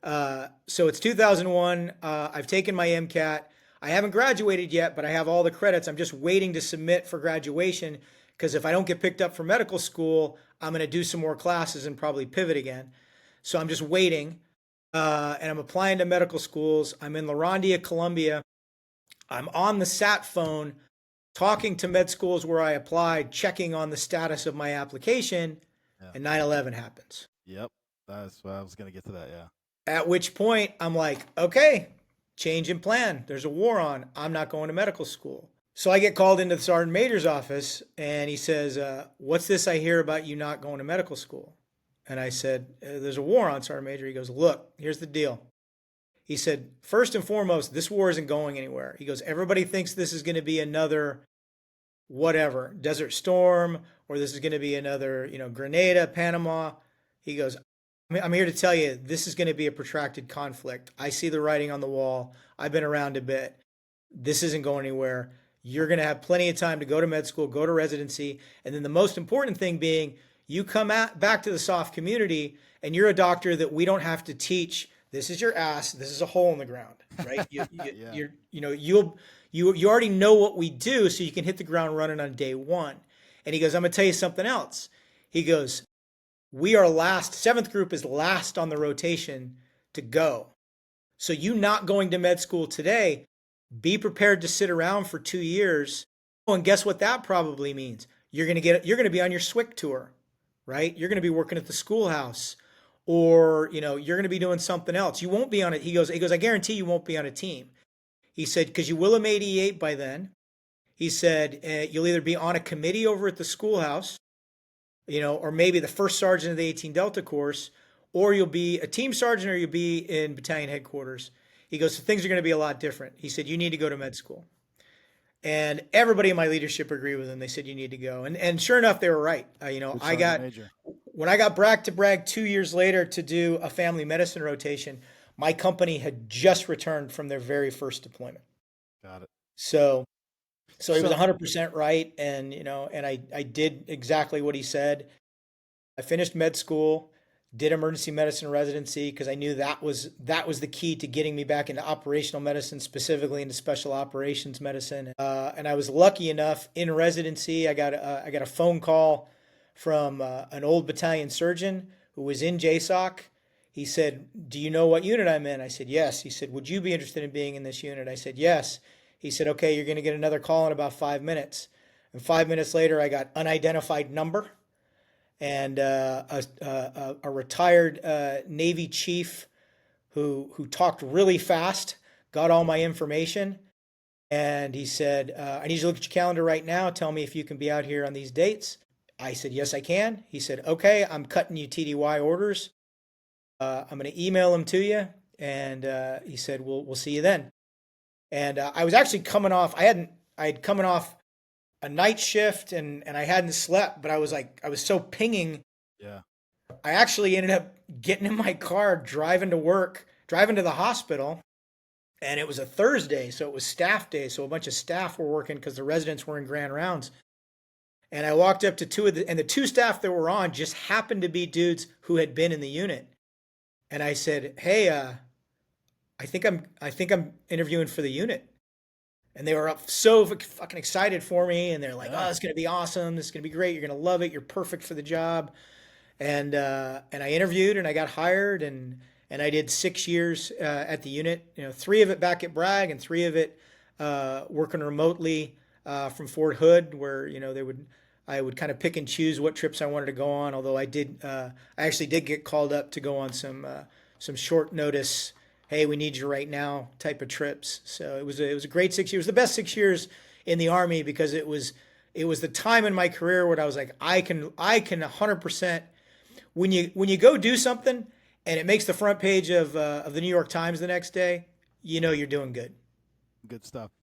So it's 2001. I've taken my MCAT. I haven't graduated yet, but I have all the credits. I'm just waiting to submit for graduation because if I don't get picked up for medical school, I'm going to do some more classes and probably pivot again. So I'm just waiting, and I'm applying to medical schools. I'm in LaRondia, Columbia. I'm on the sat phone talking to med schools where I applied, checking on the status of my application, Yeah. and 9/11 happens. Yep. That's what I was gonna get to that. Yeah. At which point I'm like, okay, change in plan. There's a war on. I'm not going to medical school. So I get called into the sergeant major's office and he says, what's this I hear about you not going to medical school? And I said, there's a war on, Sergeant Major. He goes, look, here's the deal. He said, first and foremost, this war isn't going anywhere. He goes, everybody thinks this is going to be another whatever, Desert Storm, or this is going to be another, Grenada, Panama. He goes, I'm here to tell you, this is going to be a protracted conflict. I see the writing on the wall. I've been around a bit. This isn't going anywhere. You're going to have plenty of time to go to med school, go to residency. And then the most important thing being, you come back to the soft community and you're a doctor that we don't have to teach. This is your ass. This is a hole in the ground, right? Yeah. You already know what we do, so you can hit the ground running on day one. And he goes, I'm going to tell you something else. He goes, we are last, seventh group is last on the rotation to go. So you not going to med school today, be prepared to sit around for 2 years. Oh, and guess what that probably means? You're going to be on your SWIC tour, right? You're going to be working at the schoolhouse, or, you're going to be doing something else. You won't be on it. He goes, I guarantee you won't be on a team. He said, because you will have made E8 by then. He said, you'll either be on a committee over at the schoolhouse, or maybe the first sergeant of the 18 Delta course, or you'll be a team sergeant, or you'll be in battalion headquarters. He goes, so things are going to be a lot different. He said, you need to go to med school. And everybody in my leadership agreed with him. They said, you need to go. And sure enough, they were right. Major. When I got back to Bragg 2 years later to do a family medicine rotation, my company had just returned from their very first deployment. Got it. So he was So 100% right. And I did exactly what he said. I finished med school, did emergency medicine residency because I knew that was the key to getting me back into operational medicine, specifically into special operations medicine. And I was lucky enough in residency. I got a phone call from an old battalion surgeon who was in JSOC. He said, do you know what unit I'm in? I said, yes. He said, would you be interested in being in this unit? I said, yes. He said, okay, you're going to get another call in about 5 minutes. And 5 minutes later, I got unidentified number and a retired Navy chief who talked really fast, got all my information. And he said, I need you to look at your calendar right now. Tell me if you can be out here on these dates. I said, yes, I can. He said, okay, I'm cutting you TDY orders. I'm going to email them to you. And he said, we'll see you then. And I was actually coming off, I had coming off a night shift and I hadn't slept, but I was so pinging. yeah. I actually ended up getting in my car, driving to work, driving to the hospital. And it was a Thursday, so it was staff day. So a bunch of staff were working because the residents were in grand rounds. And I walked up to the two staff that were on just happened to be dudes who had been in the unit. And I said, hey, I think I'm interviewing for the unit. And they were up so fucking excited for me. And they're like, oh, Yeah. it's going to be awesome. This is going to be great. You're going to love it. You're perfect for the job. And I interviewed and I got hired and I did 6 years at the unit, 3 of it back at Bragg and 3 of it working remotely from Fort Hood where, I would kind of pick and choose what trips I wanted to go on. Although I actually did get called up to go on some short notice, hey, we need you right now type of trips. So it was a great 6 years, the best 6 years in the Army because it was the time in my career where I was like, I can 100%. When you go do something and it makes the front page of the New York Times the next day, you're doing good. Good stuff.